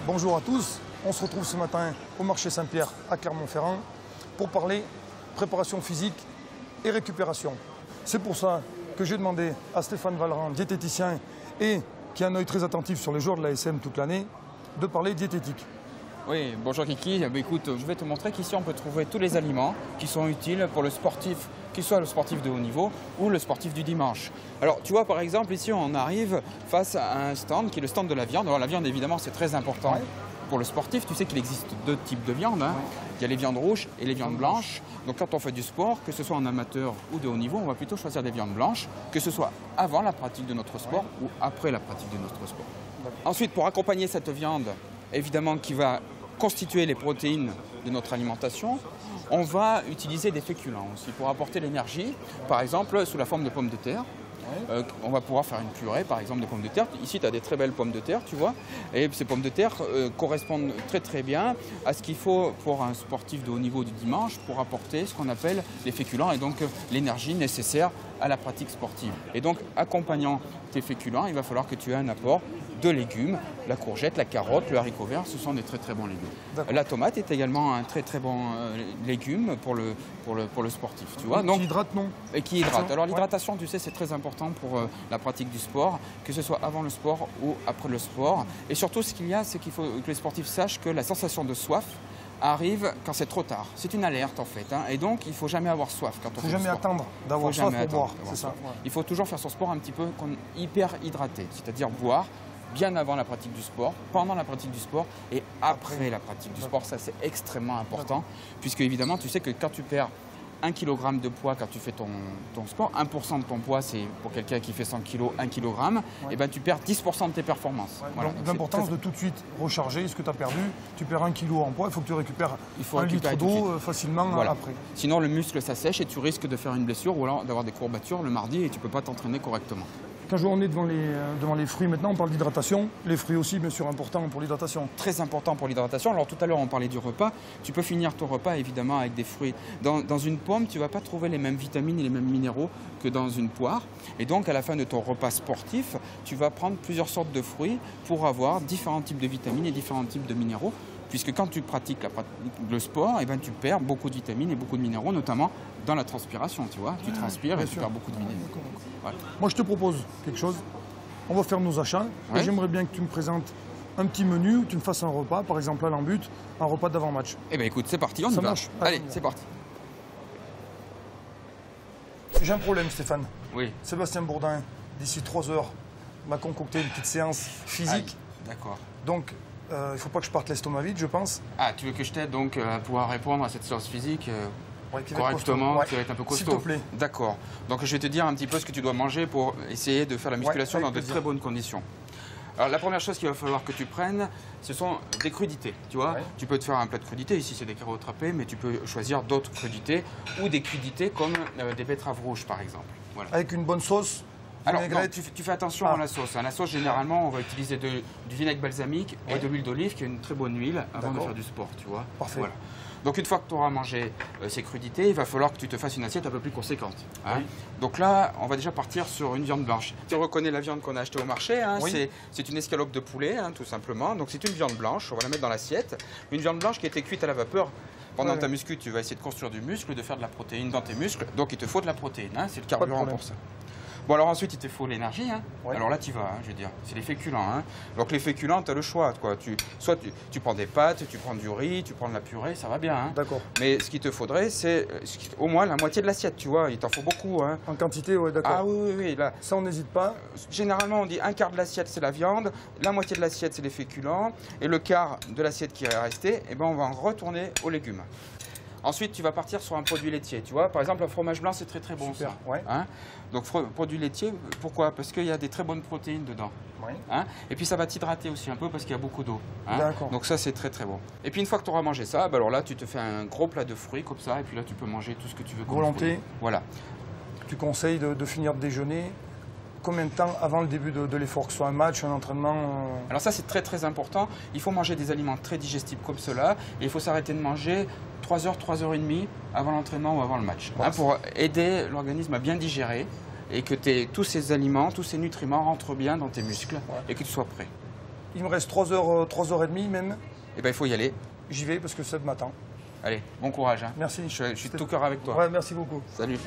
Bonjour à tous, on se retrouve ce matin au marché Saint-Pierre à Clermont-Ferrand pour parler préparation physique et récupération. C'est pour ça que j'ai demandé à Stéphane Vallerand, diététicien et qui a un œil très attentif sur les joueurs de l'ASM toute l'année, de parler diététique. Oui, bonjour Kiki. Écoute, je vais te montrer qu'ici on peut trouver tous les aliments qui sont utiles pour le sportif, qu'il soit le sportif de haut niveau ou le sportif du dimanche. Alors tu vois par exemple ici on arrive face à un stand qui est le stand de la viande. Alors la viande évidemment c'est très important pour le sportif. Tu sais qu'il existe deux types de viande. Il y a les viandes rouges et les viandes blanches. Donc quand on fait du sport, que ce soit en amateur ou de haut niveau, on va plutôt choisir des viandes blanches, que ce soit avant la pratique de notre sport ou après la pratique de notre sport. Ensuite pour accompagner cette viande, évidemment qui va constituer les protéines de notre alimentation, on va utiliser des féculents aussi pour apporter l'énergie, par exemple sous la forme de pommes de terre. On va pouvoir faire une purée par exemple de pommes de terre. Ici tu as des très belles pommes de terre, tu vois, et ces pommes de terre correspondent très bien à ce qu'il faut pour un sportif de haut niveau du dimanche pour apporter ce qu'on appelle les féculents et donc l'énergie nécessaire à la pratique sportive. Et donc accompagnant tes féculents, il va falloir que tu aies un apport de légumes, la courgette, la carotte, le haricot vert, ce sont des très bons légumes. La tomate est également un très bon légume pour le sportif, tu vois. Donc, qui hydrate, non? Et qui hydrate. Alors l'hydratation, tu sais, c'est très important pour la pratique du sport, que ce soit avant le sport ou après le sport. Et surtout, ce qu'il y a, c'est qu'il faut que les sportifs sachent que la sensation de soif arrive quand c'est trop tard. C'est une alerte en fait, et donc il ne faut jamais avoir soif quand on fait du sport. Il ne faut jamais attendre d'avoir soif pour boire, c'est ça. Il faut toujours faire son sport un petit peu hyper hydraté, c'est-à-dire boire bien avant la pratique du sport, pendant la pratique du sport et après la pratique du sport. Ça, c'est extrêmement important, puisque évidemment, tu sais que quand tu perds 1 kg de poids quand tu fais ton sport, 1% de ton poids, c'est pour quelqu'un qui fait 100 kg, 1 kg, et ben tu perds 10% de tes performances. Voilà, l'importance de tout de suite recharger ce que tu as perdu. Tu perds 1 kg en poids, il faut que tu récupères 1 litre d'eau facilement après. Sinon, le muscle s'assèche et tu risques de faire une blessure ou alors d'avoir des courbatures le mardi et tu ne peux pas t'entraîner correctement. Quand on est devant les fruits maintenant, on parle d'hydratation. Les fruits aussi, bien sûr, importants pour l'hydratation. Très important pour l'hydratation. Alors tout à l'heure, on parlait du repas. Tu peux finir ton repas, évidemment, avec des fruits. Dans une pomme, tu ne vas pas trouver les mêmes vitamines et les mêmes minéraux que dans une poire. Et donc, à la fin de ton repas sportif, tu vas prendre plusieurs sortes de fruits pour avoir différents types de vitamines et différents types de minéraux. Puisque quand tu pratiques le sport, eh ben, tu perds beaucoup de vitamines et beaucoup de minéraux, notamment dans la transpiration, tu vois. Tu transpires et tu perds beaucoup de minéraux. Voilà. Moi, je te propose quelque chose. On va faire nos achats. Et j'aimerais bien que tu me présentes un petit menu, que tu me fasses un repas, par exemple à l'embut, un repas d'avant-match. Eh bien, écoute, c'est parti, on y va. Allez, c'est parti. J'ai un problème, Stéphane. Oui. Sébastien Bourdin, d'ici 3 heures, m'a concocté une petite séance physique. D'accord. Donc, il ne faut pas que je parte l'estomac vide, je pense. Ah, tu veux que je t'aide donc à pouvoir répondre à cette séance physique correctement, qui va être un peu costaud. S'il te plaît. D'accord. Donc, je vais te dire un petit peu ce que tu dois manger pour essayer de faire la musculation dans de très bonnes conditions. Alors, la première chose qu'il va falloir que tu prennes, ce sont des crudités. Tu vois, tu peux te faire un plat de crudités. Ici, c'est des carottes râpées, mais tu peux choisir d'autres crudités ou des crudités comme des betteraves rouges, par exemple. Voilà. Avec une bonne sauce. Alors, non, tu fais attention à la sauce. La sauce, généralement, on va utiliser du vinaigre balsamique et de l'huile d'olive, qui est une très bonne huile, avant de faire du sport, tu vois. Parfait. Voilà. Donc, une fois que tu auras mangé ces crudités, il va falloir que tu te fasses une assiette un peu plus conséquente. Hein. Donc là, on va déjà partir sur une viande blanche. Tu reconnais la viande qu'on a achetée au marché, hein, c'est une escalope de poulet, hein, tout simplement. Donc, c'est une viande blanche, on va la mettre dans l'assiette. Une viande blanche qui a été cuite à la vapeur. Pendant ta muscu, tu vas essayer de construire du muscle, de faire de la protéine dans tes muscles. Donc, il te faut de la protéine, hein, c'est le carburant pour ça. Bon, alors ensuite, il te faut l'énergie. Hein. Alors là, tu vas, je veux dire, c'est les féculents. Hein. Donc les féculents, tu as le choix. Quoi. Soit tu prends des pâtes, tu prends du riz, tu prends de la purée, ça va bien. Hein. D'accord. Mais ce qu'il te faudrait, c'est au moins la moitié de l'assiette, tu vois. Il t'en faut beaucoup. Hein. En quantité, oui, d'accord. Ah oui. Là, ça, on n'hésite pas. Généralement, on dit un quart de l'assiette, c'est la viande. La moitié de l'assiette, c'est les féculents. Et le quart de l'assiette qui est resté, eh ben, on va en retourner aux légumes. Ensuite, tu vas partir sur un produit laitier. Tu vois, par exemple, un fromage blanc, c'est très bon. Super, ça. Hein. Donc, produit laitier, pourquoi? Parce qu'il y a des très bonnes protéines dedans. Hein. Et puis, ça va t'hydrater aussi un peu parce qu'il y a beaucoup d'eau. Hein. Donc, ça, c'est très bon. Et puis, une fois que tu auras mangé ça, bah, alors là, tu te fais un gros plat de fruits comme ça. Et puis là, tu peux manger tout ce que tu veux. Volonté. Voilà. Tu conseilles de finir de déjeuner combien de temps avant le début de l'effort, que ce soit un match, un entraînement? Alors ça, c'est très important. Il faut manger des aliments très digestibles comme cela. Et il faut s'arrêter de manger 3 heures, 3 heures et demie avant l'entraînement ou avant le match. Hein, pour aider l'organisme à bien digérer et que tous ces aliments, tous ces nutriments rentrent bien dans tes muscles et que tu sois prêt. Il me reste 3h30 même. Eh ben, il faut y aller. J'y vais parce que Seb m'attend. Allez, bon courage. Hein. Merci. Je suis de tout cœur avec toi. Ouais, merci beaucoup. Salut.